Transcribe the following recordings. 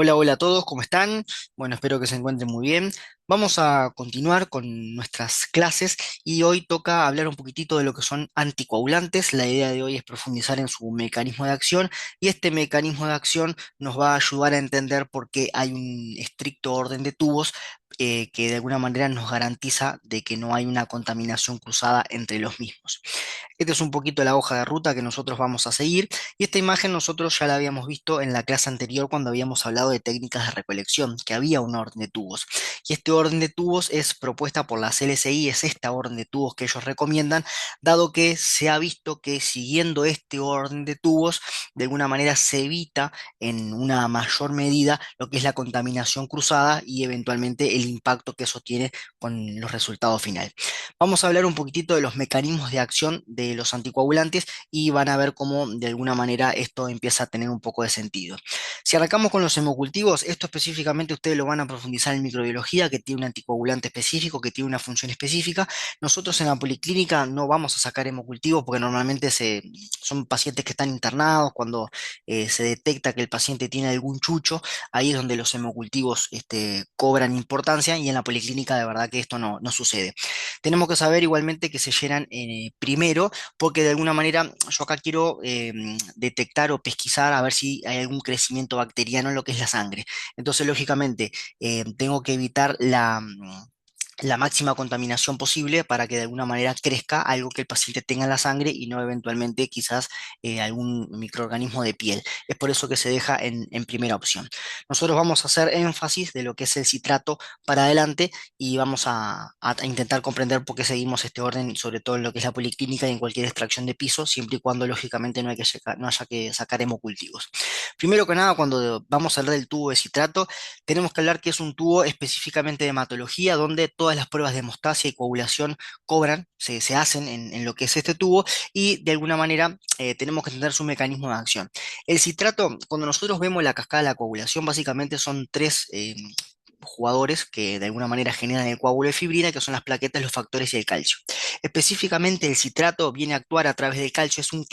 Hola, hola a todos, ¿cómo están? Bueno, espero que se encuentren muy bien. Vamos a continuar con nuestras clases y hoy toca hablar un poquitito de lo que son anticoagulantes. La idea de hoy es profundizar en su mecanismo de acción y este mecanismo de acción nos va a ayudar a entender por qué hay un estricto orden de tubos que de alguna manera nos garantiza de que no hay una contaminación cruzada entre los mismos. Esta es un poquito la hoja de ruta que nosotros vamos a seguir y esta imagen nosotros ya la habíamos visto en la clase anterior cuando habíamos hablado de técnicas de recolección, que había un orden de tubos. Y este orden de tubos es propuesta por la CLSI, es esta orden de tubos que ellos recomiendan, dado que se ha visto que siguiendo este orden de tubos, de alguna manera se evita en una mayor medida lo que es la contaminación cruzada y eventualmente el impacto que eso tiene con los resultados finales. Vamos a hablar un poquitito de los mecanismos de acción de los anticoagulantes y van a ver cómo de alguna manera esto empieza a tener un poco de sentido. Si arrancamos con los hemocultivos, esto específicamente ustedes lo van a profundizar en microbiología, que tiene un anticoagulante específico, que tiene una función específica. Nosotros en la policlínica no vamos a sacar hemocultivos porque normalmente son pacientes que están internados, cuando se detecta que el paciente tiene algún chucho, ahí es donde los hemocultivos cobran importancia y en la policlínica de verdad que esto no sucede. Tenemos que saber igualmente que se llenan primero, porque de alguna manera yo acá quiero detectar o pesquisar a ver si hay algún crecimiento bacteriano en lo que es la sangre. Entonces, lógicamente, tengo que evitar la máxima contaminación posible para que de alguna manera crezca algo que el paciente tenga en la sangre y no eventualmente quizás algún microorganismo de piel. Es por eso que se deja en primera opción. Nosotros vamos a hacer énfasis de lo que es el citrato para adelante y vamos a intentar comprender por qué seguimos este orden, sobre todo en lo que es la policlínica y en cualquier extracción de piso, siempre y cuando lógicamente no haya que sacar hemocultivos. Primero que nada, cuando vamos a hablar del tubo de citrato, tenemos que hablar que es un tubo específicamente de hematología, donde todas las pruebas de hemostasia y coagulación se hacen en lo que es este tubo, y de alguna manera tenemos que entender su mecanismo de acción. El citrato, cuando nosotros vemos la cascada de la coagulación, básicamente son tres jugadores que de alguna manera generan el coágulo de fibrina, que son las plaquetas, los factores y el calcio. Específicamente el citrato viene a actuar a través del calcio, es un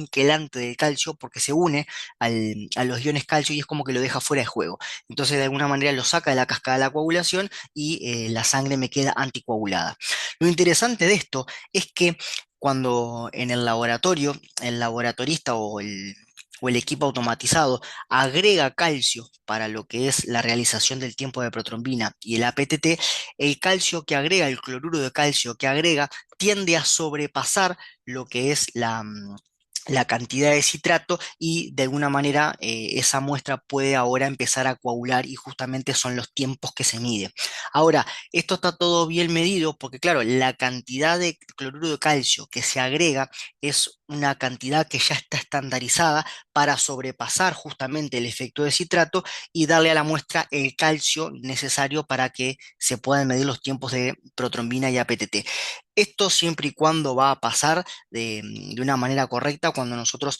quelante del calcio porque se une a los iones calcio y es como que lo deja fuera de juego. Entonces de alguna manera lo saca de la cascada de la coagulación y la sangre me queda anticoagulada. Lo interesante de esto es que cuando en el laboratorio, el laboratorista o el equipo automatizado agrega calcio para lo que es la realización del tiempo de protrombina y el APTT, el calcio que agrega, el cloruro de calcio que agrega, tiende a sobrepasar lo que es la cantidad de citrato y de alguna manera esa muestra puede ahora empezar a coagular y justamente son los tiempos que se miden. Ahora, esto está todo bien medido porque claro, la cantidad de cloruro de calcio que se agrega es una cantidad que ya está estandarizada para sobrepasar justamente el efecto de citrato y darle a la muestra el calcio necesario para que se puedan medir los tiempos de protrombina y APTT. Esto siempre y cuando va a pasar de una manera correcta cuando nosotros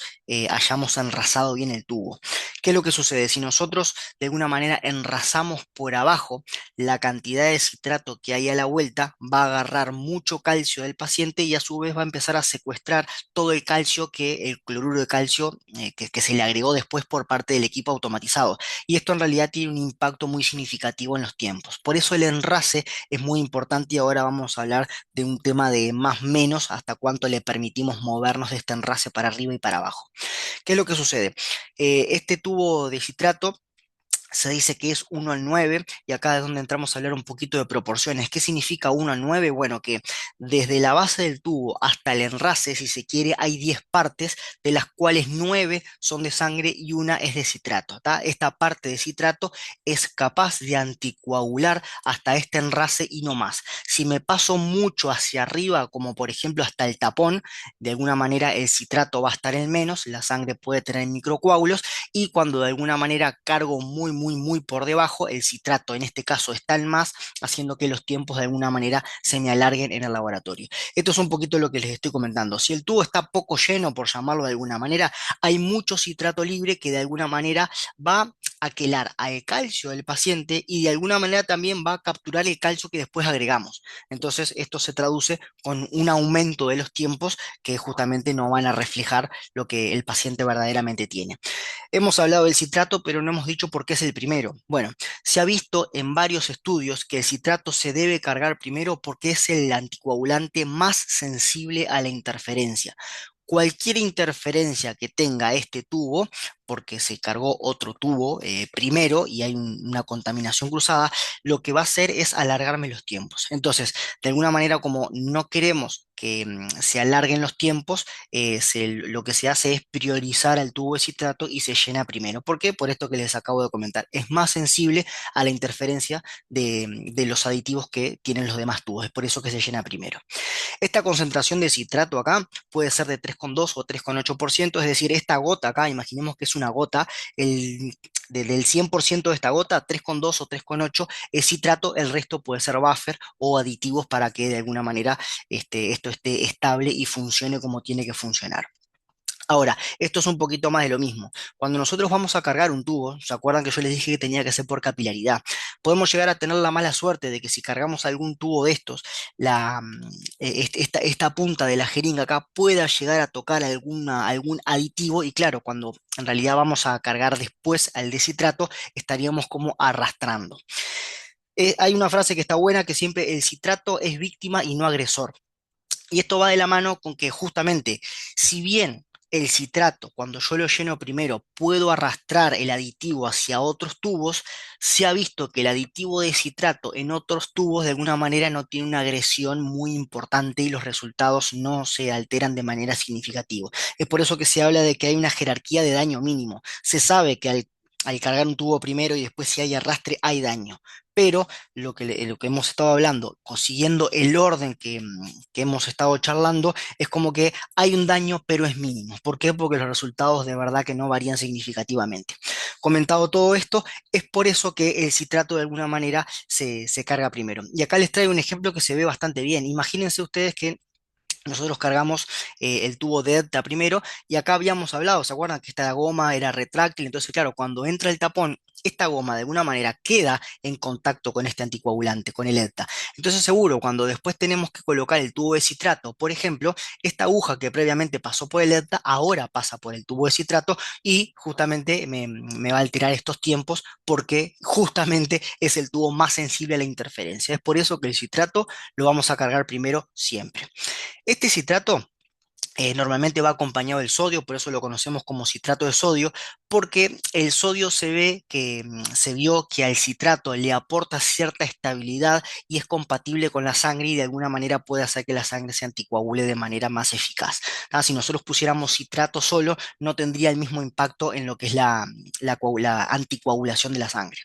hayamos enrasado bien el tubo. ¿Qué es lo que sucede? Si nosotros de alguna manera enrasamos por abajo, la cantidad de citrato que hay a la vuelta va a agarrar mucho calcio del paciente y a su vez va a empezar a secuestrar todo el calcio que el cloruro de calcio que se le agregó después por parte del equipo automatizado. Y esto en realidad tiene un impacto muy significativo en los tiempos. Por eso el enrase es muy importante y ahora vamos a hablar de un tema de más menos hasta cuánto le permitimos movernos de este enrase para arriba y para abajo. ¿Qué es lo que sucede? Este tubo de citrato se dice que es 1 al 9 y acá es donde entramos a hablar un poquito de proporciones. ¿Qué significa 1 al 9? Bueno, que desde la base del tubo hasta el enrase, si se quiere, hay 10 partes, de las cuales 9 son de sangre y una es de citrato. ¿Tá? Esta parte de citrato es capaz de anticoagular hasta este enrase y no más. Si me paso mucho hacia arriba, como por ejemplo hasta el tapón, de alguna manera el citrato va a estar en menos, la sangre puede tener microcoágulos y cuando de alguna manera cargo muy por debajo, el citrato en este caso está en más, haciendo que los tiempos de alguna manera se me alarguen en el laboratorio. Esto es un poquito lo que les estoy comentando. Si el tubo está poco lleno, por llamarlo de alguna manera, hay mucho citrato libre que de alguna manera va aquelar al calcio del paciente y de alguna manera también va a capturar el calcio que después agregamos. Entonces, esto se traduce con un aumento de los tiempos que justamente no van a reflejar lo que el paciente verdaderamente tiene. Hemos hablado del citrato, pero no hemos dicho por qué es el primero. Bueno, se ha visto en varios estudios que el citrato se debe cargar primero porque es el anticoagulante más sensible a la interferencia. Cualquier interferencia que tenga este tubo, porque se cargó otro tubo primero y hay una contaminación cruzada, lo que va a hacer es alargarme los tiempos. Entonces, de alguna manera, como no queremos que se alarguen los tiempos, lo que se hace es priorizar al tubo de citrato y se llena primero. ¿Por qué? Por esto que les acabo de comentar. Es más sensible a la interferencia de los aditivos que tienen los demás tubos. Es por eso que se llena primero. Esta concentración de citrato acá puede ser de 3,2 o 3,8%, es decir, esta gota acá, imaginemos que es una gota, del 100% de esta gota, 3,2 o 3,8 es citrato, el resto puede ser buffer o aditivos para que de alguna manera esto esté estable y funcione como tiene que funcionar. Ahora, esto es un poquito más de lo mismo. Cuando nosotros vamos a cargar un tubo, ¿se acuerdan que yo les dije que tenía que ser por capilaridad? Podemos llegar a tener la mala suerte de que si cargamos algún tubo de estos, esta punta de la jeringa acá pueda llegar a tocar algún aditivo y claro, cuando en realidad vamos a cargar después al descitrato, estaríamos como arrastrando. Hay una frase que está buena que siempre el citrato es víctima y no agresor. Y esto va de la mano con que justamente, si bien el citrato, cuando yo lo lleno primero, puedo arrastrar el aditivo hacia otros tubos, se ha visto que el aditivo de citrato en otros tubos de alguna manera no tiene una agresión muy importante y los resultados no se alteran de manera significativa. Es por eso que se habla de que hay una jerarquía de daño mínimo. Se sabe que al cargar un tubo primero y después si hay arrastre hay daño, pero lo que hemos estado hablando, consiguiendo el orden que hemos estado charlando, es como que hay un daño, pero es mínimo. ¿Por qué? Porque los resultados de verdad que no varían significativamente. Comentado todo esto, es por eso que el citrato de alguna manera se carga primero. Y acá les traigo un ejemplo que se ve bastante bien. Imagínense ustedes que nosotros cargamos el tubo de EDTA primero y acá habíamos hablado, ¿se acuerdan que esta goma era retráctil? Entonces, claro, cuando entra el tapón, esta goma de alguna manera queda en contacto con este anticoagulante, con el EDTA. Entonces, seguro, cuando después tenemos que colocar el tubo de citrato, por ejemplo, esta aguja que previamente pasó por el EDTA, ahora pasa por el tubo de citrato y justamente me va a alterar estos tiempos porque justamente es el tubo más sensible a la interferencia. Es por eso que el citrato lo vamos a cargar primero siempre. Este citrato normalmente va acompañado del sodio, por eso lo conocemos como citrato de sodio, porque el sodio se ve que se vio que al citrato le aporta cierta estabilidad y es compatible con la sangre y de alguna manera puede hacer que la sangre se anticoagule de manera más eficaz. Si nosotros pusiéramos citrato solo, no tendría el mismo impacto en lo que es la anticoagulación de la sangre.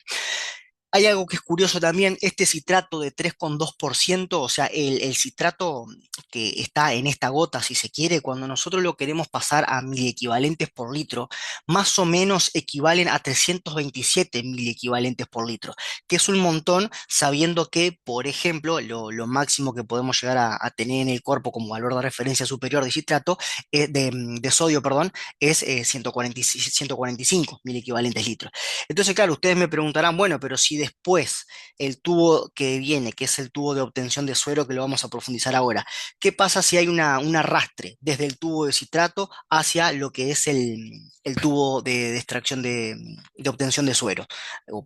Hay algo que es curioso también, este citrato de 3,2%, o sea, el citrato que está en esta gota, si se quiere, cuando nosotros lo queremos pasar a miliequivalentes por litro, más o menos equivalen a 327 miliequivalentes por litro, que es un montón sabiendo que, por ejemplo, lo máximo que podemos llegar a tener en el cuerpo como valor de referencia superior de citrato, de sodio, perdón, es 145 miliequivalentes litros. Entonces, claro, ustedes me preguntarán, bueno, pero si después el tubo que viene, que es el tubo de obtención de suero, que lo vamos a profundizar ahora, ¿qué pasa si hay un arrastre desde el tubo de citrato hacia lo que es el tubo de extracción de obtención de suero?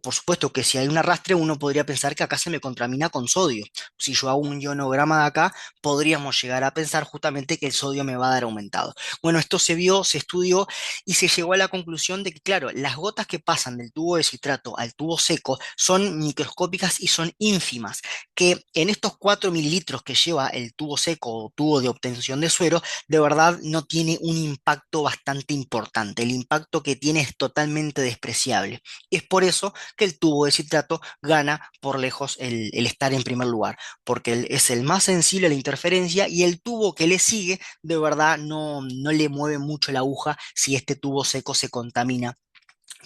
Por supuesto que si hay un arrastre, uno podría pensar que acá se me contamina con sodio. Si yo hago un ionograma de acá, podríamos llegar a pensar justamente que el sodio me va a dar aumentado. Bueno, esto se vio, se estudió y se llegó a la conclusión de que, claro, las gotas que pasan del tubo de citrato al tubo seco son microscópicas y son ínfimas, que en estos 4 mililitros que lleva el tubo seco o tubo de obtención de suero, de verdad no tiene un impacto bastante importante. El impacto que tiene es totalmente despreciable. Y es por eso que el tubo de citrato gana por lejos el estar en primer lugar, porque es el más sensible a la interferencia y el tubo que le sigue de verdad no le mueve mucho la aguja si este tubo seco se contamina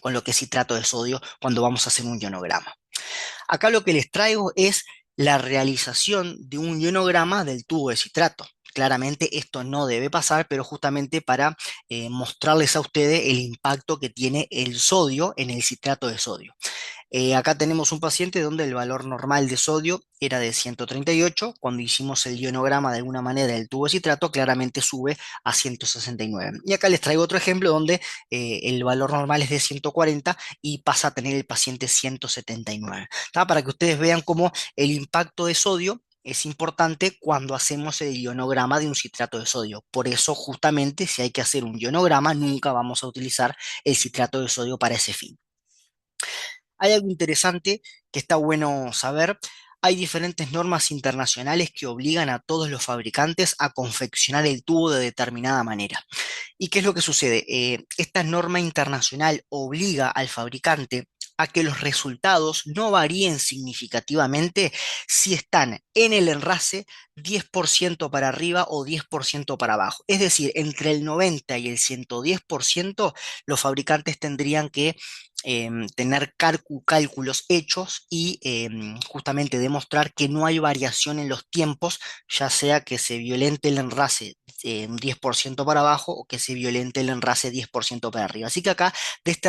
con lo que es citrato de sodio cuando vamos a hacer un ionograma. Acá lo que les traigo es la realización de un ionograma del tubo de citrato. claramente esto no debe pasar, pero justamente para mostrarles a ustedes el impacto que tiene el sodio en el citrato de sodio. Acá tenemos un paciente donde el valor normal de sodio era de 138. Cuando hicimos el ionograma de alguna manera del tubo de citrato, claramente sube a 169. Y acá les traigo otro ejemplo donde el valor normal es de 140 y pasa a tener el paciente 179. ¿Tá? Para que ustedes vean cómo el impacto de sodio es importante cuando hacemos el ionograma de un citrato de sodio. Por eso, justamente, si hay que hacer un ionograma, nunca vamos a utilizar el citrato de sodio para ese fin. Hay algo interesante que está bueno saber. Hay diferentes normas internacionales que obligan a todos los fabricantes a confeccionar el tubo de determinada manera. ¿Y qué es lo que sucede? Esta norma internacional obliga al fabricante a que los resultados no varíen significativamente si están en el enrase 10% para arriba o 10% para abajo. Es decir, entre el 90 y el 110% los fabricantes tendrían que tener cálculos hechos y justamente demostrar que no hay variación en los tiempos, ya sea que se violente el enrase un 10% para abajo o que se violente el enrase 10% para arriba. Así que acá de este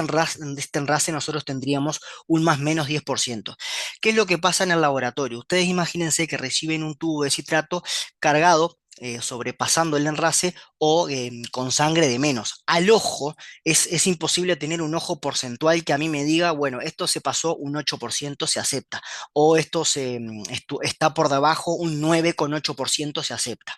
enrase nosotros tendríamos un más menos 10%. ¿Qué es lo que pasa en el laboratorio? Ustedes imagínense que reciben un tubo de citrato cargado, sobrepasando el enrase o con sangre de menos. Al ojo es imposible tener un ojo porcentual que a mí me diga, bueno, esto se pasó un 8%, se acepta, o esto está por debajo un 9,8%, se acepta.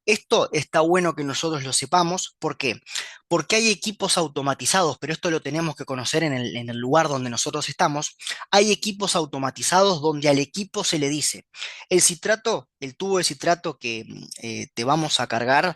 Esto está bueno que nosotros lo sepamos. ¿Por qué? Porque hay equipos automatizados, pero esto lo tenemos que conocer en el lugar donde nosotros estamos. Hay equipos automatizados donde al equipo se le dice, el citrato, el tubo de citrato que te vamos a cargar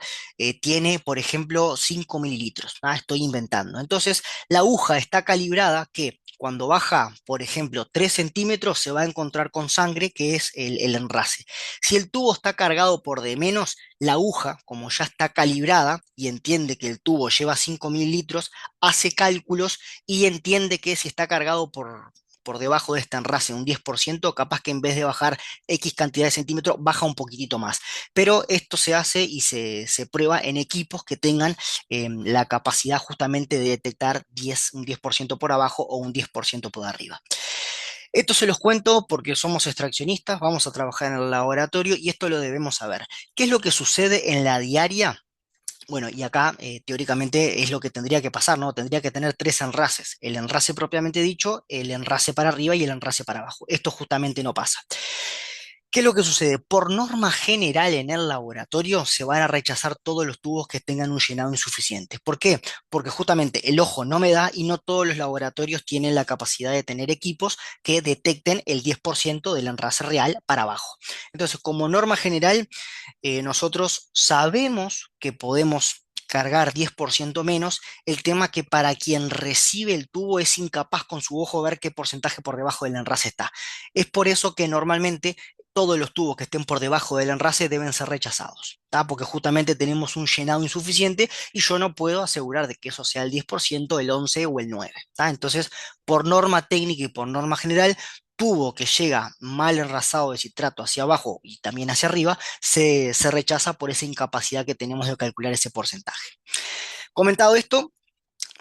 tiene, por ejemplo, 5 mililitros. Estoy inventando. Entonces, la aguja está calibrada que cuando baja, por ejemplo, 3 centímetros, se va a encontrar con sangre, que es el enrase. Si el tubo está cargado por de menos, la aguja, como ya está calibrada y entiende que el tubo lleva 5 mililitros, hace cálculos y entiende que si está cargado por debajo de este enrase, un 10%, capaz que en vez de bajar X cantidad de centímetros, baja un poquitito más. Pero esto se hace y se prueba en equipos que tengan la capacidad justamente de detectar un 10% por abajo o un 10% por arriba. Esto se los cuento porque somos extraccionistas, vamos a trabajar en el laboratorio y esto lo debemos saber. ¿Qué es lo que sucede en la diaria? Bueno, y acá teóricamente es lo que tendría que pasar, ¿no? Tendría que tener tres enrases, el enrase propiamente dicho, el enrase para arriba y el enrase para abajo. Esto justamente no pasa. ¿Qué es lo que sucede? Por norma general en el laboratorio se van a rechazar todos los tubos que tengan un llenado insuficiente. ¿Por qué? Porque justamente el ojo no me da y no todos los laboratorios tienen la capacidad de tener equipos que detecten el 10% del enrase real para abajo. Entonces, como norma general, nosotros sabemos que podemos cargar 10% menos. El tema que para quien recibe el tubo es incapaz con su ojo ver qué porcentaje por debajo del enrase está. Es por eso que normalmente todos los tubos que estén por debajo del enrase deben ser rechazados, ¿tá? Porque justamente tenemos un llenado insuficiente y yo no puedo asegurar de que eso sea el 10%, el 11 o el 9, ¿tá? Entonces, por norma técnica y por norma general, tubo que llega mal enrasado de citrato hacia abajo y también hacia arriba, se rechaza por esa incapacidad que tenemos de calcular ese porcentaje. Comentado esto,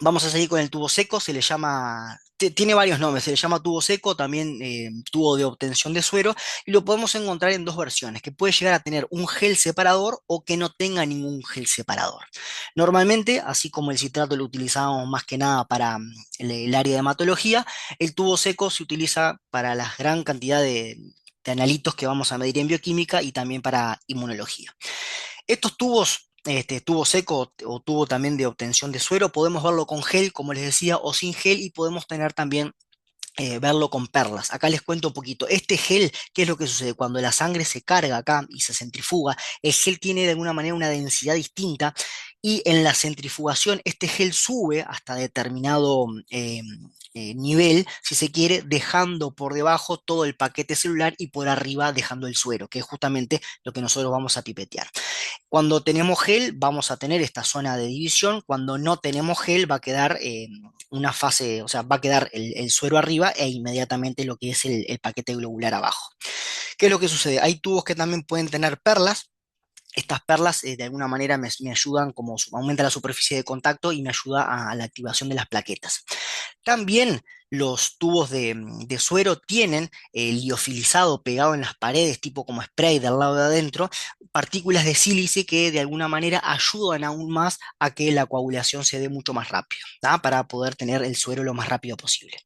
vamos a seguir con el tubo seco, se le llama, tiene varios nombres, se le llama tubo seco, también tubo de obtención de suero, y lo podemos encontrar en dos versiones, que puede llegar a tener un gel separador o que no tenga ningún gel separador. Normalmente, así como el citrato lo utilizamos más que nada para el área de hematología, el tubo seco se utiliza para la gran cantidad de analitos que vamos a medir en bioquímica y también para inmunología. Estos tubos, tubo seco o tubo también de obtención de suero, podemos verlo con gel, como les decía, o sin gel, y podemos tener también verlo con perlas. Acá les cuento un poquito. Este gel, ¿qué es lo que sucede? Cuando la sangre se carga acá y se centrifuga, el gel tiene de alguna manera una densidad distinta y en la centrifugación este gel sube hasta determinado nivel, si se quiere, dejando por debajo todo el paquete celular y por arriba dejando el suero, que es justamente lo que nosotros vamos a pipetear. Cuando tenemos gel, vamos a tener esta zona de división. Cuando no tenemos gel, va a quedar una fase, o sea, va a quedar el suero arriba e inmediatamente lo que es el paquete globular abajo. ¿Qué es lo que sucede? Hay tubos que también pueden tener perlas. Estas perlas de alguna manera me ayudan, como aumenta la superficie de contacto y me ayuda a la activación de las plaquetas. También los tubos de suero tienen liofilizado pegado en las paredes, tipo como spray del lado de adentro, partículas de sílice que de alguna manera ayudan aún más a que la coagulación se dé mucho más rápido, ¿tá? Para poder tener el suero lo más rápido posible.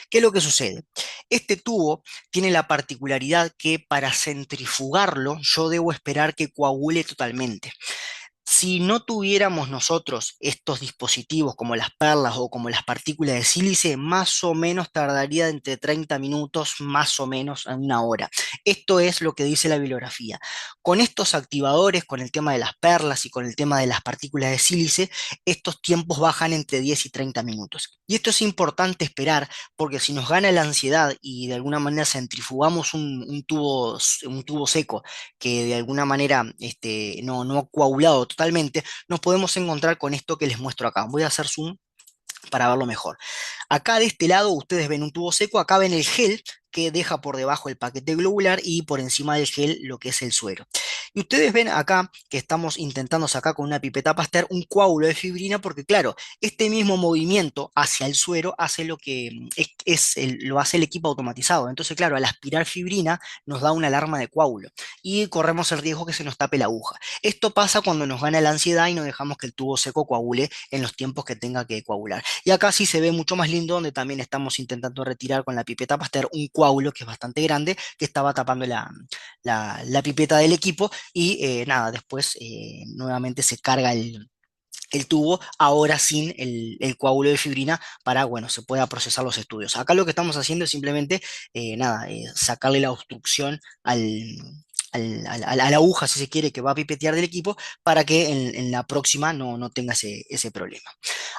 ¿Qué es lo que sucede? Este tubo tiene la particularidad que para centrifugarlo yo debo esperar que coagule totalmente. Si no tuviéramos nosotros estos dispositivos como las perlas o como las partículas de sílice, más o menos tardaría entre 30 minutos, más o menos en una hora. Esto es lo que dice la bibliografía. Con estos activadores, con el tema de las perlas y con el tema de las partículas de sílice, estos tiempos bajan entre 10 y 30 minutos. Y esto es importante esperar porque si nos gana la ansiedad y de alguna manera centrifugamos un tubo seco que de alguna manera no ha coagulado totalmente, nos podemos encontrar con esto que les muestro acá. Voy a hacer zoom para verlo mejor. Acá de este lado ustedes ven un tubo seco, acá ven el gel que deja por debajo el paquete globular y por encima del gel lo que es el suero. Y ustedes ven acá que estamos intentando sacar con una pipeta Pasteur un coágulo de fibrina porque claro, este mismo movimiento hacia el suero hace lo que lo hace el equipo automatizado. Entonces claro, al aspirar fibrina nos da una alarma de coágulo y corremos el riesgo que se nos tape la aguja. Esto pasa cuando nos gana la ansiedad y no dejamos que el tubo seco coagule en los tiempos que tenga que coagular. Y acá sí se ve mucho más lindo, donde también estamos intentando retirar con la pipeta Pasteur un coágulo que es bastante grande, que estaba tapando la pipeta del equipo y nada, después nuevamente se carga el tubo, ahora sin el coágulo de fibrina para, bueno, se pueda procesar los estudios. Acá lo que estamos haciendo es simplemente, nada, sacarle la obstrucción a la aguja, si se quiere, que va a pipetear del equipo para que en la próxima no tenga ese problema.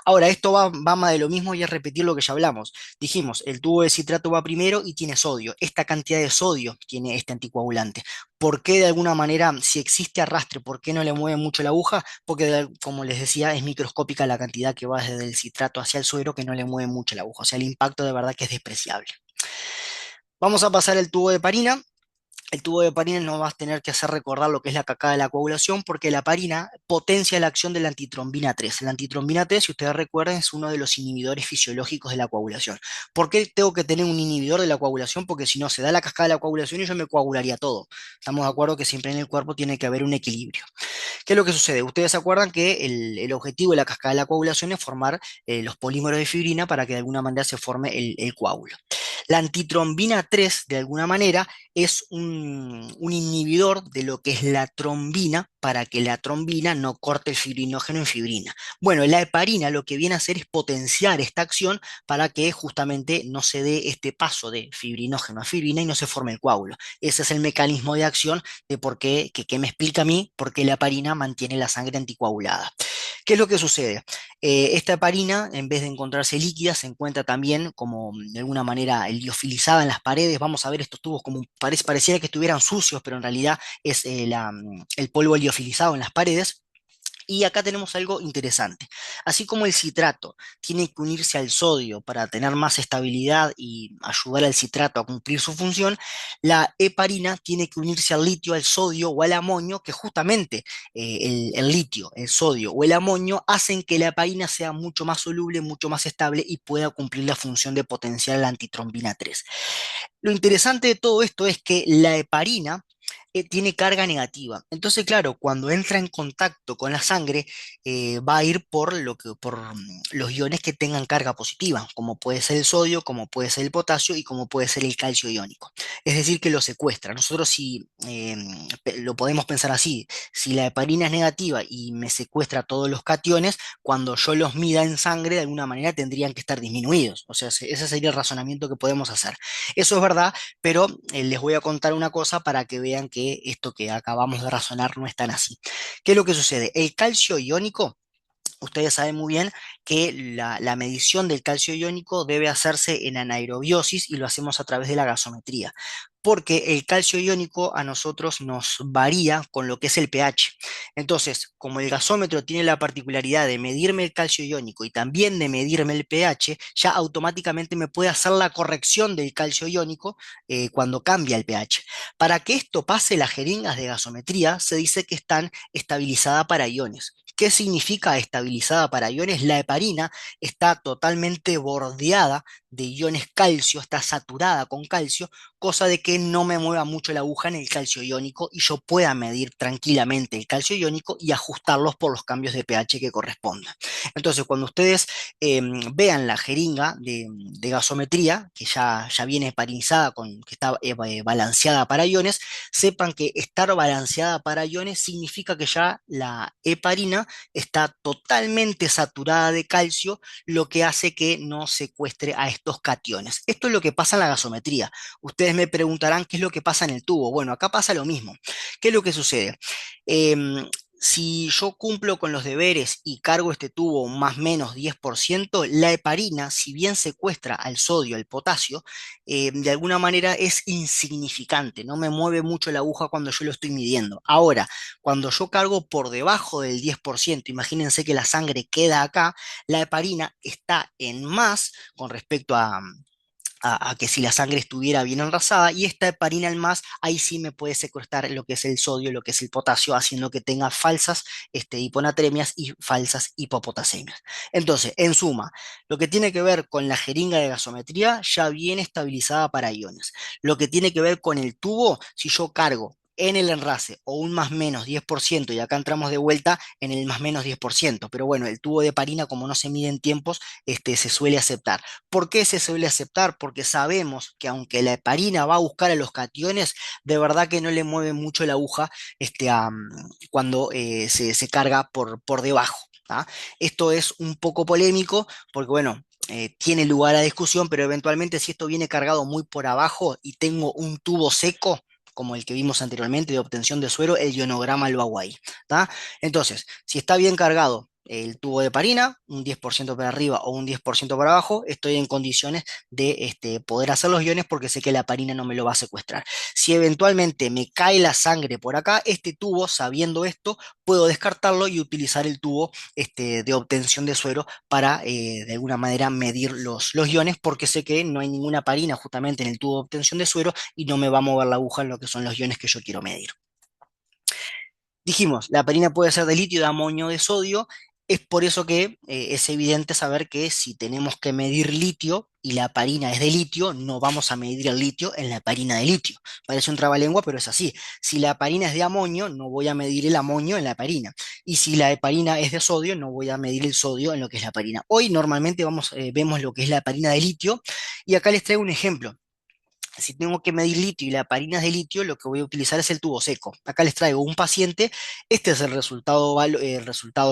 Ahora, esto va más de lo mismo y es repetir lo que ya hablamos. Dijimos, el tubo de citrato va primero y tiene sodio. Esta cantidad de sodio tiene este anticoagulante. ¿Por qué de alguna manera, si existe arrastre, por qué no le mueve mucho la aguja? Porque, como les decía, es microscópica la cantidad que va desde el citrato hacia el suero que no le mueve mucho la aguja. O sea, el impacto de verdad que es despreciable. Vamos a pasar el tubo de parina. El tubo de parina nos va a tener que hacer recordar lo que es la cacada de la coagulación, porque la parina potencia la acción de la antitrombina 3. La antitrombina 3, si ustedes recuerdan, es uno de los inhibidores fisiológicos de la coagulación. ¿Por qué tengo que tener un inhibidor de la coagulación? Porque si no, se da la cascada de la coagulación y yo me coagularía todo. Estamos de acuerdo que siempre en el cuerpo tiene que haber un equilibrio. ¿Qué es lo que sucede? Ustedes se acuerdan que el objetivo de la cascada de la coagulación es formar los polímeros de fibrina para que de alguna manera se forme el coágulo. La antitrombina 3, de alguna manera, es un inhibidor de lo que es la trombina para que la trombina no corte el fibrinógeno en fibrina. Bueno, la heparina lo que viene a hacer es potenciar esta acción para que justamente no se dé este paso de fibrinógeno a fibrina y no se forme el coágulo. Ese es el mecanismo de acción de por qué, que me explica a mí por qué la heparina mantiene la sangre anticoagulada. ¿Qué es lo que sucede? Esta heparina, en vez de encontrarse líquida, se encuentra también como de alguna manera liofilizada en las paredes. Vamos a ver estos tubos como pareciera que estuvieran sucios, pero en realidad es el polvo liofilizado en las paredes. Y acá tenemos algo interesante. Así como el citrato tiene que unirse al sodio para tener más estabilidad y ayudar al citrato a cumplir su función, la heparina tiene que unirse al litio, al sodio o al amonio, que justamente el litio, el sodio o el amonio hacen que la heparina sea mucho más soluble, mucho más estable y pueda cumplir la función de potenciar la antitrombina 3. Lo interesante de todo esto es que la heparina tiene carga negativa. Entonces, claro, cuando entra en contacto con la sangre, va a ir por los iones que tengan carga positiva, como puede ser el sodio, como puede ser el potasio y como puede ser el calcio iónico. Es decir, que lo secuestra. Nosotros si lo podemos pensar así, si la heparina es negativa y me secuestra todos los cationes, cuando yo los mida en sangre, de alguna manera tendrían que estar disminuidos. O sea, ese sería el razonamiento que podemos hacer. Eso es verdad, pero les voy a contar una cosa para que vean que esto que acabamos de razonar no es tan así. ¿Qué es lo que sucede? El calcio iónico, ustedes saben muy bien que la medición del calcio iónico debe hacerse en anaerobiosis y lo hacemos a través de la gasometría. porque el calcio iónico a nosotros nos varía con lo que es el pH. Entonces, como el gasómetro tiene la particularidad de medirme el calcio iónico y también de medirme el pH, ya automáticamente me puede hacer la corrección del calcio iónico cuando cambia el pH. Para que esto pase, las jeringas de gasometría se dice que están estabilizadas para iones. ¿Qué significa estabilizada para iones? La heparina está totalmente bordeada de iones calcio, está saturada con calcio, cosa de que no me mueva mucho la aguja en el calcio iónico y yo pueda medir tranquilamente el calcio iónico y ajustarlos por los cambios de pH que correspondan. Entonces, cuando ustedes vean la jeringa de gasometría, que ya viene heparinizada, que está balanceada para iones, sepan que estar balanceada para iones significa que ya la heparina está totalmente saturada de calcio, lo que hace que no secuestre a estos cationes. Esto es lo que pasa en la gasometría. Ustedes me preguntarán qué es lo que pasa en el tubo. Bueno, acá pasa lo mismo. ¿Qué es lo que sucede? Si yo cumplo con los deberes y cargo este tubo más o menos 10%, la heparina, si bien secuestra al sodio, al potasio, de alguna manera es insignificante, no me mueve mucho la aguja cuando yo lo estoy midiendo. Ahora, cuando yo cargo por debajo del 10%, imagínense que la sangre queda acá, la heparina está en más con respecto a que si la sangre estuviera bien enrasada, y esta heparina al más, ahí sí me puede secuestrar lo que es el sodio, lo que es el potasio, haciendo que tenga falsas hiponatremias y falsas hipopotasemias. Entonces, en suma, lo que tiene que ver con la jeringa de gasometría ya viene estabilizada para iones. Lo que tiene que ver con el tubo, si yo cargo en el enrase o un más menos 10%, y acá entramos de vuelta en el más menos 10%, pero bueno, el tubo de heparina, como no se mide en tiempos, se suele aceptar. ¿Por qué se suele aceptar? Porque sabemos que aunque la heparina va a buscar a los cationes, de verdad que no le mueve mucho la aguja cuando se carga por debajo. ¿Ah? Esto es un poco polémico porque, bueno, tiene lugar a discusión, pero eventualmente si esto viene cargado muy por abajo y tengo un tubo seco, como el que vimos anteriormente de obtención de suero, el ionograma lo hago ahí. ¿Tá? Entonces, si está bien cargado el tubo de parina, un 10% para arriba o un 10% para abajo, estoy en condiciones de poder hacer los iones porque sé que la parina no me lo va a secuestrar. Si eventualmente me cae la sangre por acá, este tubo, sabiendo esto, puedo descartarlo y utilizar el tubo de obtención de suero para de alguna manera medir los iones, porque sé que no hay ninguna parina justamente en el tubo de obtención de suero y no me va a mover la aguja en lo que son los iones que yo quiero medir. Dijimos, la heparina puede ser de litio, de amonio, de sodio. Es por eso que es evidente saber que si tenemos que medir litio y la heparina es de litio, no vamos a medir el litio en la heparina de litio. Parece un trabalengua, pero es así. Si la heparina es de amonio, no voy a medir el amonio en la heparina. Y si la heparina es de sodio, no voy a medir el sodio en lo que es la heparina. Hoy normalmente vemos lo que es la heparina de litio, y acá les traigo un ejemplo. Si tengo que medir litio y la heparina es de litio, lo que voy a utilizar es el tubo seco. Acá les traigo un paciente, este es el resultado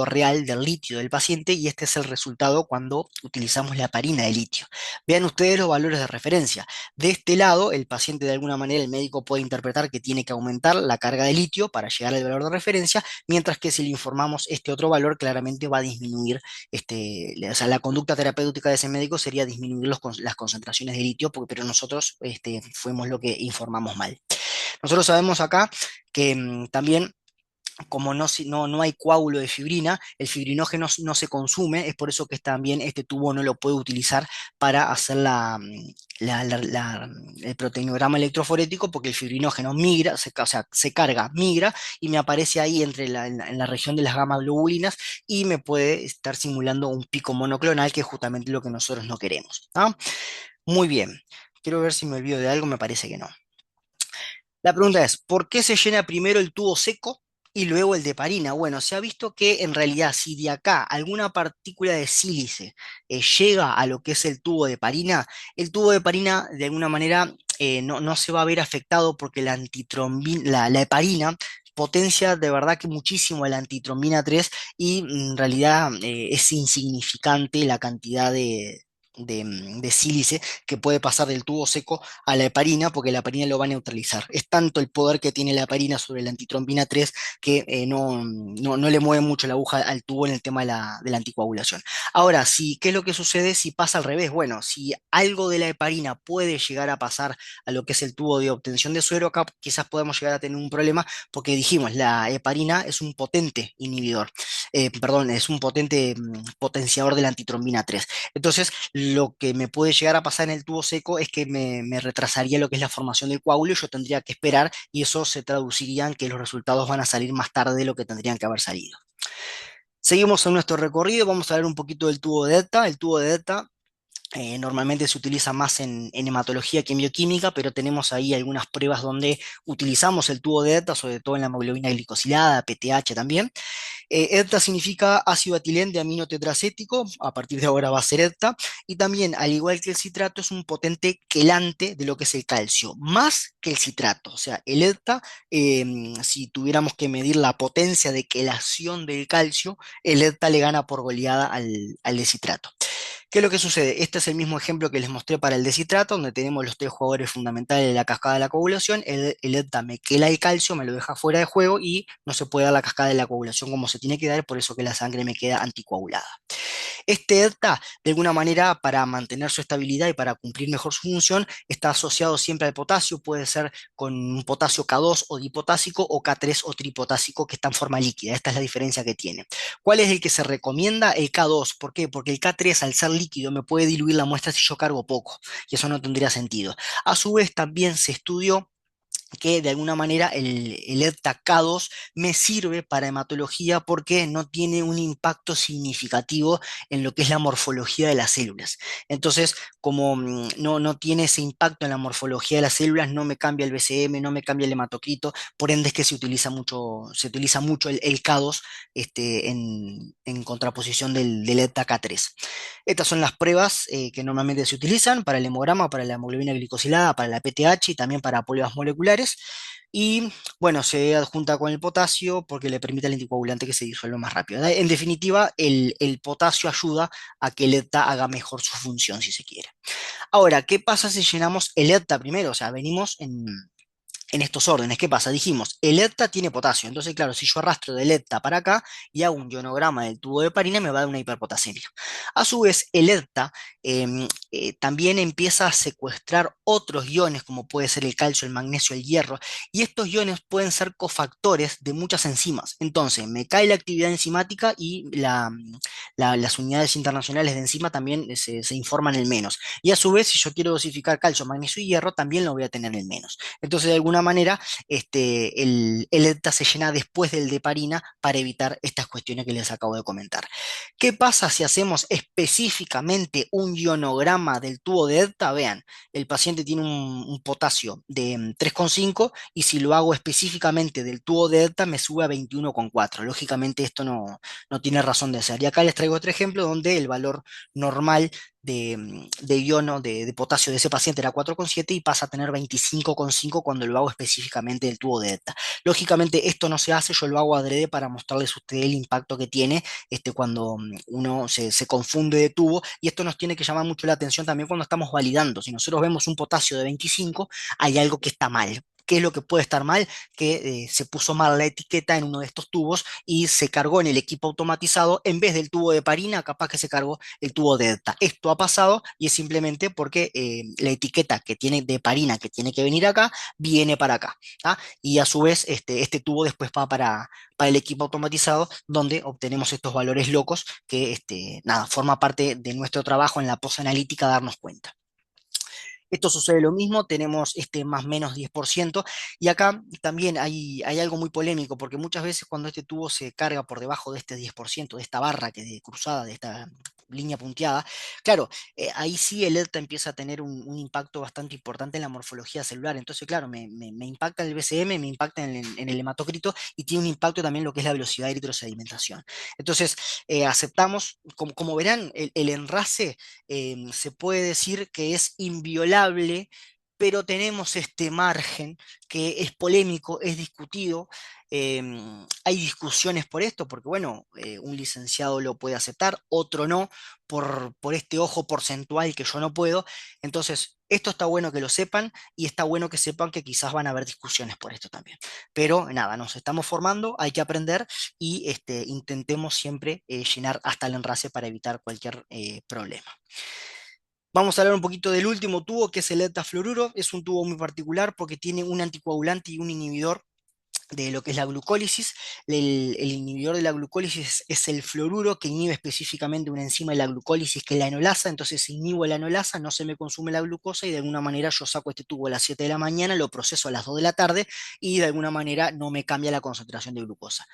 real del litio del paciente, y este es el resultado cuando utilizamos la heparina de litio. Vean ustedes los valores de referencia. De este lado, el paciente, de alguna manera, el médico puede interpretar que tiene que aumentar la carga de litio para llegar al valor de referencia, mientras que si le informamos este otro valor, claramente va a disminuir, o sea, la conducta terapéutica de ese médico sería disminuir las concentraciones de litio, pero nosotros fuimos lo que informamos mal. Nosotros sabemos acá que también, como no hay coágulo de fibrina, el fibrinógeno no se consume, es por eso que también este tubo no lo puede utilizar para hacer el proteinograma electroforético, porque el fibrinógeno migra, o sea, se carga, migra, y me aparece ahí en la región de las gamas globulinas, y me puede estar simulando un pico monoclonal, que es justamente lo que nosotros no queremos. ¿Ah? Muy bien. Quiero ver si me olvido de algo, me parece que no. La pregunta es, ¿por qué se llena primero el tubo seco y luego el de parina? Bueno, se ha visto que en realidad si de acá alguna partícula de sílice llega a lo que es el tubo de parina de alguna manera no se va a ver afectado, porque la heparina potencia de verdad que muchísimo la antitrombina 3, y en realidad es insignificante la cantidad de sílice que puede pasar del tubo seco a la heparina, porque la heparina lo va a neutralizar. Es tanto el poder que tiene la heparina sobre la antitrombina 3 que no le mueve mucho la aguja al tubo en el tema de la anticoagulación. Ahora, si, ¿qué es lo que sucede si pasa al revés? Bueno, si algo de la heparina puede llegar a pasar a lo que es el tubo de obtención de suero, acá quizás podemos llegar a tener un problema porque dijimos, la heparina es un potente inhibidor, perdón, es un potente potenciador de la antitrombina 3. Entonces, lo que me puede llegar a pasar en el tubo seco es que me retrasaría lo que es la formación del coágulo y yo tendría que esperar y eso se traduciría en que los resultados van a salir más tarde de lo que tendrían que haber salido. Seguimos en nuestro recorrido, vamos a ver un poquito del tubo de delta. El tubo de delta normalmente se utiliza más en hematología que en bioquímica, pero tenemos ahí algunas pruebas donde utilizamos el tubo de delta, sobre todo en la hemoglobina glicosilada, PTH también. EDTA significa ácido etilén de amino tetracético, a partir de ahora va a ser EDTA, y también, al igual que el citrato, es un potente quelante de lo que es el calcio, más que el citrato. O sea, el EDTA, si tuviéramos que medir la potencia de quelación del calcio, el EDTA le gana por goleada al de citrato. ¿Qué es lo que sucede? Este es el mismo ejemplo que les mostré para el deshidrato, donde tenemos los tres jugadores fundamentales de la cascada de la coagulación. El EDTA me quela el calcio, me lo deja fuera de juego y no se puede dar la cascada de la coagulación como se tiene que dar, por eso que la sangre me queda anticoagulada. Este EDTA, de alguna manera, para mantener su estabilidad y para cumplir mejor su función, está asociado siempre al potasio, puede ser con un potasio K2 o dipotásico o K3 o tripotásico que está en forma líquida. Esta es la diferencia que tiene. ¿Cuál es el que se recomienda? El K2. ¿Por qué? Porque el K3, al ser líquido, me puede diluir la muestra si yo cargo poco, y eso no tendría sentido. A su vez, también se estudió que de alguna manera el EDTA-K2 me sirve para hematología porque no tiene un impacto significativo en lo que es la morfología de las células. Entonces, como no tiene ese impacto en la morfología de las células, no me cambia el BCM, no me cambia el hematocrito, por ende es que se utiliza mucho el K2 en contraposición del EDTA-K3. Estas son las pruebas que normalmente se utilizan para el hemograma, para la hemoglobina glicosilada, para la PTH y también para pruebas moleculares. Y bueno, se adjunta con el potasio porque le permite al anticoagulante que se disuelva más rápido. ¿Verdad? En definitiva, el potasio ayuda a que el ETA haga mejor su función, si se quiere. Ahora, ¿qué pasa si llenamos el ETA primero? O sea, venimos en estos órdenes. ¿Qué pasa? Dijimos, el ETA tiene potasio. Entonces, claro, si yo arrastro del ETA para acá y hago un ionograma del tubo de heparina, me va a dar una hiperpotasemia. A su vez, el ETA también empieza a secuestrar otros iones, como puede ser el calcio, el magnesio, el hierro, y estos iones pueden ser cofactores de muchas enzimas. Entonces, me cae la actividad enzimática y las unidades internacionales de enzima también se informan en menos. Y a su vez, si yo quiero dosificar calcio, magnesio y hierro, también lo voy a tener en menos. Entonces, de alguna manera, el EDTA se llena después del de heparina para evitar estas cuestiones que les acabo de comentar. ¿Qué pasa si hacemos específicamente un ionograma del tubo de EDTA? Vean, el paciente tiene un potasio de 3,5 y si lo hago específicamente del tubo de EDTA me sube a 21,4. Lógicamente esto no tiene razón de ser. Y acá les traigo otro ejemplo donde el valor normal de iono de potasio de ese paciente era 4,7 y pasa a tener 25,5 cuando lo hago específicamente del tubo de ETA. Lógicamente esto no se hace, yo lo hago adrede para mostrarles a ustedes el impacto que tiene cuando uno se confunde de tubo y esto nos tiene que llamar mucho la atención también cuando estamos validando. Si nosotros vemos un potasio de 25, hay algo que está mal. ¿Qué es lo que puede estar mal? Que se puso mal la etiqueta en uno de estos tubos y se cargó en el equipo automatizado, en vez del tubo de parina, capaz que se cargó el tubo de ETA. Esto ha pasado y es simplemente porque la etiqueta que tiene de parina, que tiene que venir acá, viene para acá. ¿Ah? Y a su vez, este tubo después va para el equipo automatizado, donde obtenemos estos valores locos que, nada, forma parte de nuestro trabajo en la posanalítica darnos cuenta. Esto sucede lo mismo, tenemos este más menos 10%, y acá también hay algo muy polémico, porque muchas veces cuando este tubo se carga por debajo de este 10%, de esta barra que de cruzada, de esta línea punteada, claro, ahí sí el ELTA empieza a tener un impacto bastante importante en la morfología celular. Entonces, claro, me impacta en el BCM, me impacta en el hematocrito y tiene un impacto también en lo que es la velocidad de eritrosedimentación. Entonces, aceptamos, como verán, el enrase se puede decir que es inviolable pero tenemos este margen que es polémico, es discutido. Hay discusiones por esto, porque bueno, un licenciado lo puede aceptar, otro no, por este ojo porcentual que yo no puedo. Entonces, esto está bueno que lo sepan y está bueno que sepan que quizás van a haber discusiones por esto también. Pero nada, nos estamos formando, hay que aprender y intentemos siempre llenar hasta el enrase para evitar cualquier problema. Vamos a hablar un poquito del último tubo, que es el etafluoruro. Es un tubo muy particular porque tiene un anticoagulante y un inhibidor de lo que es la glucólisis. El inhibidor de la glucólisis es el fluoruro, que inhibe específicamente una enzima de la glucólisis que es la enolasa. Entonces, si inhibo la enolasa, no se me consume la glucosa y de alguna manera yo saco este tubo a las 7 de la mañana, lo proceso a las 2 de la tarde y de alguna manera no me cambia la concentración de glucosa.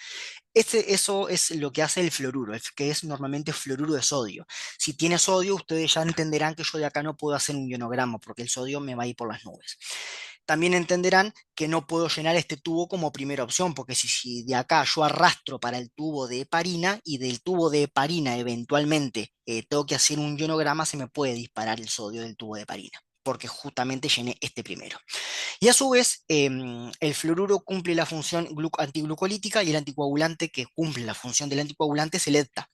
Eso es lo que hace el fluoruro, que es normalmente fluoruro de sodio. Si tiene sodio, ustedes ya entenderán que yo de acá no puedo hacer un ionograma porque el sodio me va a ir por las nubes. También entenderán que no puedo llenar este tubo como primera opción, porque si de acá yo arrastro para el tubo de heparina y del tubo de heparina eventualmente tengo que hacer un ionograma, se me puede disparar el sodio del tubo de heparina, porque justamente llené este primero. Y a su vez, el fluoruro cumple la función antiglucolítica y el anticoagulante que cumple la función del anticoagulante es el EDTA,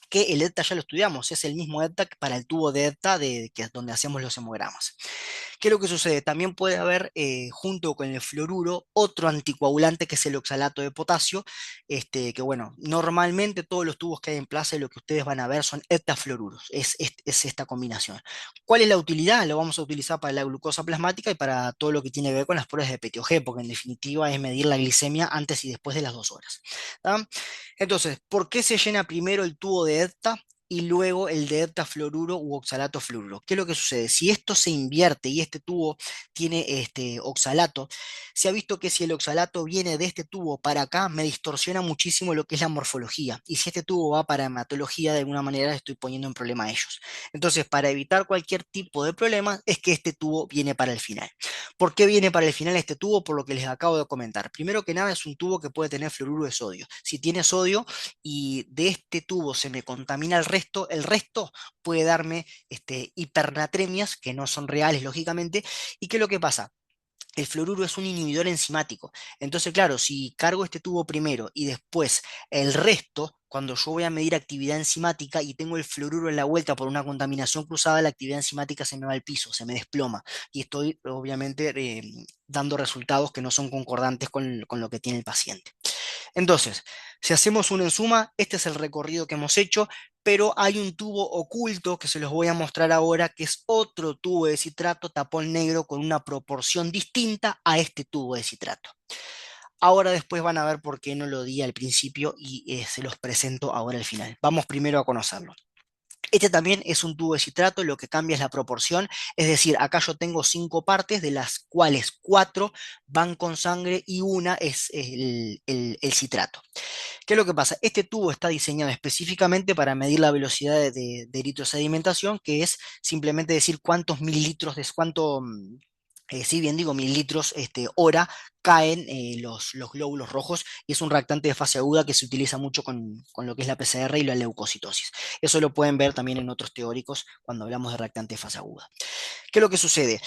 que el EDTA ya lo estudiamos, es el mismo EDTA que para el tubo de EDTA que es donde hacemos los hemogramas. ¿Qué es lo que sucede? También puede haber, junto con el fluoruro, otro anticoagulante que es el oxalato de potasio, que bueno, normalmente todos los tubos que hay en plaza lo que ustedes van a ver son heptafluoruros, es esta combinación. ¿Cuál es la utilidad? Lo vamos a utilizar para la glucosa plasmática y para todo lo que tiene que ver con las pruebas de PTOG, porque en definitiva es medir la glicemia antes y después de las 2 horas. ¿Tá? Entonces, ¿por qué se llena primero el tubo de hepta y luego el de heptafluoruro u oxalato fluoruro? ¿Qué es lo que sucede? Si esto se invierte y este tubo tiene este oxalato, se ha visto que si el oxalato viene de este tubo para acá, me distorsiona muchísimo lo que es la morfología. Y si este tubo va para hematología, de alguna manera le estoy poniendo en problema a ellos. Entonces, para evitar cualquier tipo de problema, es que este tubo viene para el final. ¿Por qué viene para el final este tubo? Por lo que les acabo de comentar. Primero que nada, es un tubo que puede tener fluoruro de sodio. Si tiene sodio y de este tubo se me contamina el resto puede darme hipernatremias que no son reales, lógicamente. ¿Y qué es lo que pasa? El fluoruro es un inhibidor enzimático. Entonces, claro, si cargo este tubo primero y después el resto, cuando yo voy a medir actividad enzimática y tengo el fluoruro en la vuelta por una contaminación cruzada, la actividad enzimática se me va al piso, se me desploma y estoy obviamente dando resultados que no son concordantes con lo que tiene el paciente. Entonces, si hacemos una ensuma, este es el recorrido que hemos hecho, pero hay un tubo oculto que se los voy a mostrar ahora, que es otro tubo de citrato tapón negro con una proporción distinta a este tubo de citrato. Ahora después van a ver por qué no lo di al principio y se los presento ahora al final. Vamos primero a conocerlo. Este también es un tubo de citrato, lo que cambia es la proporción, es decir, acá yo tengo 5 partes, de las cuales 4 van con sangre y una es el citrato. ¿Qué es lo que pasa? Este tubo está diseñado específicamente para medir la velocidad de eritrosedimentación, que es simplemente decir cuántos mililitros, si bien digo mililitros hora, caen los glóbulos rojos, y es un reactante de fase aguda que se utiliza mucho con lo que es la PCR y la leucocitosis. Eso lo pueden ver también en otros teóricos cuando hablamos de reactante de fase aguda. ¿Qué es lo que sucede?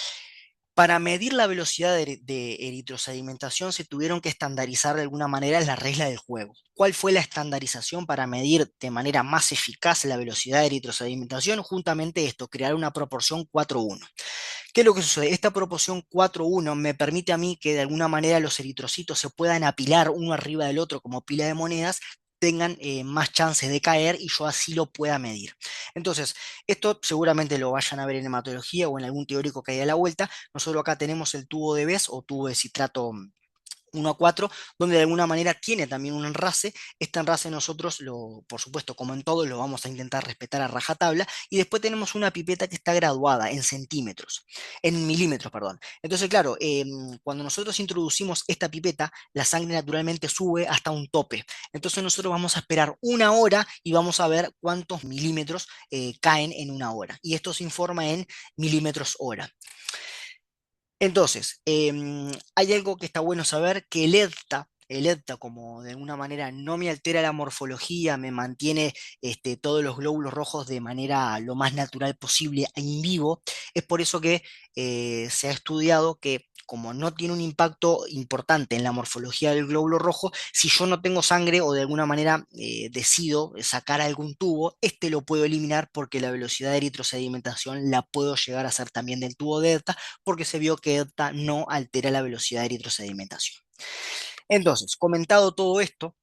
Para medir la velocidad de eritrosedimentación se tuvieron que estandarizar de alguna manera las reglas del juego. ¿Cuál fue la estandarización para medir de manera más eficaz la velocidad de eritrosedimentación? Juntamente esto, crear una proporción 4:1. ¿Qué es lo que sucede? Esta proporción 4:1 me permite a mí que de alguna manera los eritrocitos se puedan apilar uno arriba del otro como pila de monedas, tengan más chances de caer y yo así lo pueda medir. Entonces, esto seguramente lo vayan a ver en hematología o en algún teórico que haya a la vuelta. Nosotros acá tenemos el tubo de Bess o tubo de citrato 1:4, donde de alguna manera tiene también un enrase. Este enrase nosotros, por supuesto, como en todo, lo vamos a intentar respetar a rajatabla. Y después tenemos una pipeta que está graduada en centímetros, en milímetros, perdón. Entonces, claro, cuando nosotros introducimos esta pipeta, la sangre naturalmente sube hasta un tope. Entonces nosotros vamos a esperar 1 hora y vamos a ver cuántos milímetros caen en 1 hora. Y esto se informa en milímetros hora. Entonces, hay algo que está bueno saber, que el EDTA el EDTA, como de alguna manera no me altera la morfología, me mantiene todos los glóbulos rojos de manera lo más natural posible en vivo, es por eso que se ha estudiado que como no tiene un impacto importante en la morfología del glóbulo rojo, si yo no tengo sangre o de alguna manera decido sacar algún tubo, este lo puedo eliminar porque la velocidad de eritrosedimentación la puedo llegar a hacer también del tubo de EDTA, porque se vio que EDTA no altera la velocidad de eritrosedimentación. Entonces, comentado todo esto,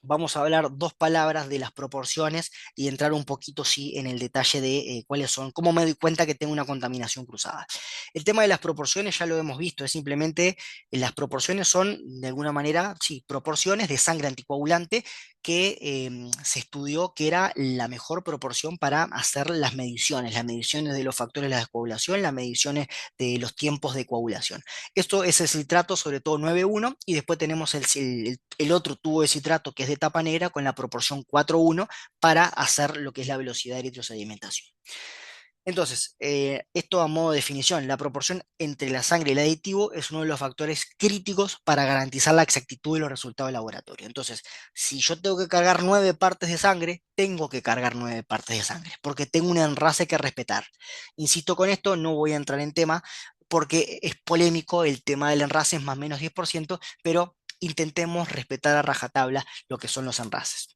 vamos a hablar dos palabras de las proporciones y entrar un poquito, sí, en el detalle de cuáles son, cómo me doy cuenta que tengo una contaminación cruzada. El tema de las proporciones ya lo hemos visto, es simplemente, las proporciones son, de alguna manera, sí, proporciones de sangre anticoagulante que se estudió que era la mejor proporción para hacer las mediciones de los factores de la descoagulación, las mediciones de los tiempos de coagulación. Esto es el citrato, sobre todo 9,1, y después tenemos el otro tubo de citrato que es de tapa negra con la proporción 4,1 para hacer lo que es la velocidad de eritrosedimentación. Entonces, esto a modo de definición, la proporción entre la sangre y el aditivo es uno de los factores críticos para garantizar la exactitud de los resultados de laboratorio. Entonces, si yo tengo que cargar 9 partes de sangre, tengo que cargar 9 partes de sangre, porque tengo un enrase que respetar. Insisto con esto, no voy a entrar en tema, porque es polémico el tema del enrase, es más o menos 10%, pero intentemos respetar a rajatabla lo que son los enrases.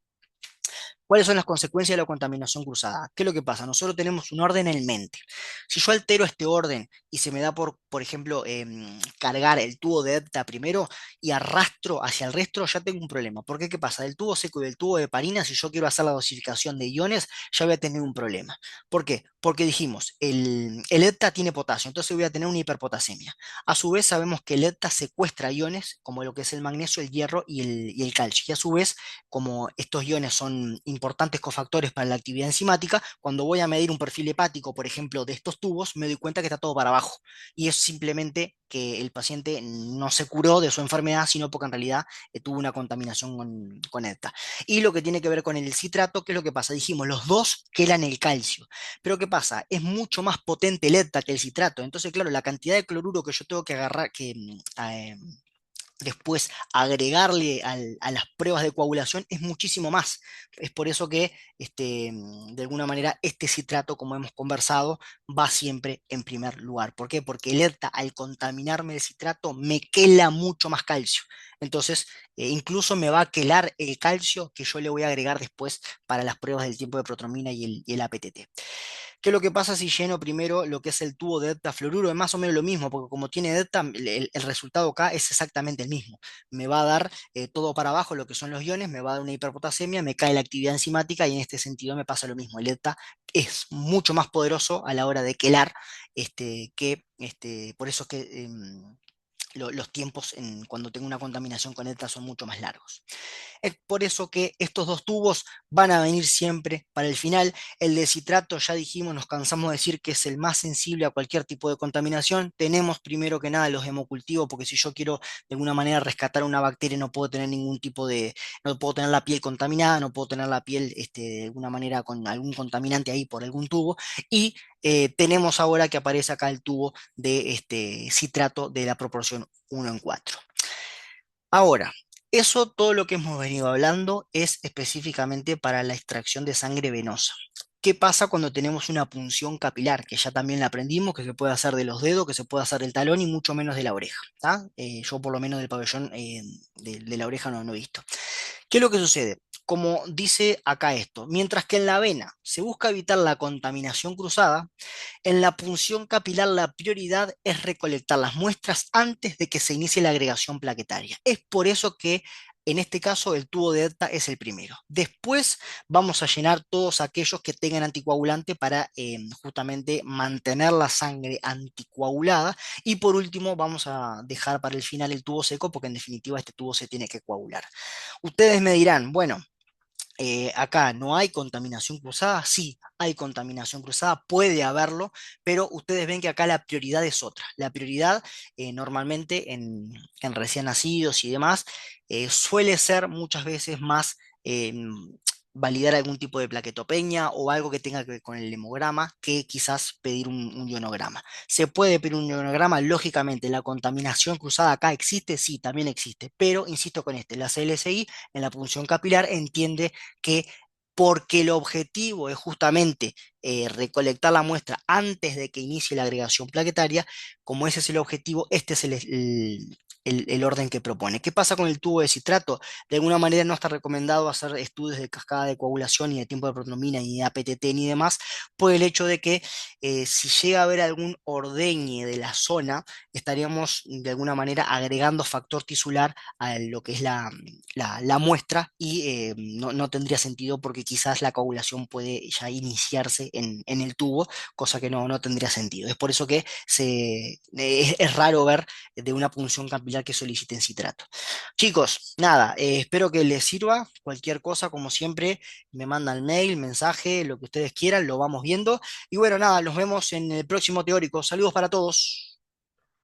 ¿Cuáles son las consecuencias de la contaminación cruzada? ¿Qué es lo que pasa? Nosotros tenemos un orden en mente. Si yo altero este orden y se me da por ejemplo, cargar el tubo de EPTA primero y arrastro hacia el resto, ya tengo un problema. ¿Por qué? ¿Qué pasa? Del tubo seco y del tubo de heparina, si yo quiero hacer la dosificación de iones, ya voy a tener un problema. ¿Por qué? Porque dijimos, el EPTA tiene potasio, entonces voy a tener una hiperpotasemia. A su vez, sabemos que el EPTA secuestra iones, como lo que es el magnesio, el hierro y el calcio. Y a su vez, como estos iones son importantes cofactores para la actividad enzimática, cuando voy a medir un perfil hepático, por ejemplo, de estos tubos, me doy cuenta que está todo para abajo. Y es simplemente que el paciente no se curó de su enfermedad, sino porque en realidad tuvo una contaminación con EDTA. Y lo que tiene que ver con el citrato, ¿qué es lo que pasa? Dijimos, los dos quelan el calcio. Pero ¿qué pasa? Es mucho más potente el EDTA que el citrato. Entonces, claro, la cantidad de cloruro que yo tengo que agarrar, después agregarle a las pruebas de coagulación es muchísimo más. Es por eso que, de alguna manera, este citrato, como hemos conversado, va siempre en primer lugar. ¿Por qué? Porque el ERTA, al contaminarme de citrato, me quela mucho más calcio. Entonces, incluso me va a quelar el calcio que yo le voy a agregar después para las pruebas del tiempo de protromina y el APTT. ¿Qué es lo que pasa si lleno primero lo que es el tubo de heptafluoruro? Es más o menos lo mismo, porque como tiene hepta, el resultado acá es exactamente el mismo. Me va a dar todo para abajo lo que son los iones, me va a dar una hiperpotasemia, me cae la actividad enzimática y en este sentido me pasa lo mismo. El hepta es mucho más poderoso a la hora de quelar, por eso es que los tiempos cuando tengo una contaminación con hepta son mucho más largos. Es por eso que estos dos tubos van a venir siempre para el final. El de citrato, ya dijimos, nos cansamos de decir que es el más sensible a cualquier tipo de contaminación. Tenemos primero que nada los hemocultivos, porque si yo quiero de alguna manera rescatar una bacteria, no puedo tener ningún tipo no puedo tener la piel contaminada, no puedo tener la piel de alguna manera con algún contaminante ahí por algún tubo. Y tenemos ahora que aparece acá el tubo de citrato de la proporción 1:4. Ahora, eso todo lo que hemos venido hablando es específicamente para la extracción de sangre venosa. ¿Qué pasa cuando tenemos una punción capilar? Que ya también la aprendimos, que se puede hacer de los dedos, que se puede hacer del talón y mucho menos de la oreja. ¿Tá? Yo por lo menos del pabellón de la oreja no he visto. ¿Qué es lo que sucede? Como dice acá esto, mientras que en la vena se busca evitar la contaminación cruzada, en la punción capilar la prioridad es recolectar las muestras antes de que se inicie la agregación plaquetaria. Es por eso que en este caso el tubo de EDTA es el primero. Después vamos a llenar todos aquellos que tengan anticoagulante para justamente mantener la sangre anticoagulada. Y por último vamos a dejar para el final el tubo seco porque en definitiva este tubo se tiene que coagular. Ustedes me dirán, bueno, acá no hay contaminación cruzada, sí, hay contaminación cruzada, puede haberlo, pero ustedes ven que acá la prioridad es otra. La prioridad normalmente en recién nacidos y demás suele ser muchas veces más validar algún tipo de plaquetopenia o algo que tenga que ver con el hemograma que quizás pedir un ionograma. ¿Se puede pedir un ionograma? Lógicamente, ¿la contaminación cruzada acá existe? Sí, también existe, pero insisto con la CLSI en la punción capilar entiende que porque el objetivo es justamente recolectar la muestra antes de que inicie la agregación plaquetaria, como ese es el objetivo, este es el orden que propone. ¿Qué pasa con el tubo de citrato? De alguna manera no está recomendado hacer estudios de cascada de coagulación, ni de tiempo de protonina, ni de APTT, ni demás, por el hecho de que si llega a haber algún ordeñe de la zona, estaríamos de alguna manera agregando factor tisular a lo que es la muestra y no tendría sentido porque quizás la coagulación puede ya iniciarse en el tubo, cosa que no tendría sentido. Es por eso que es raro ver de una punción capilar que soliciten citrato. Chicos, nada, espero que les sirva. Cualquier cosa, como siempre, me mandan mail, mensaje, lo que ustedes quieran, lo vamos viendo. Y bueno, nada, nos vemos en el próximo teórico. Saludos para todos.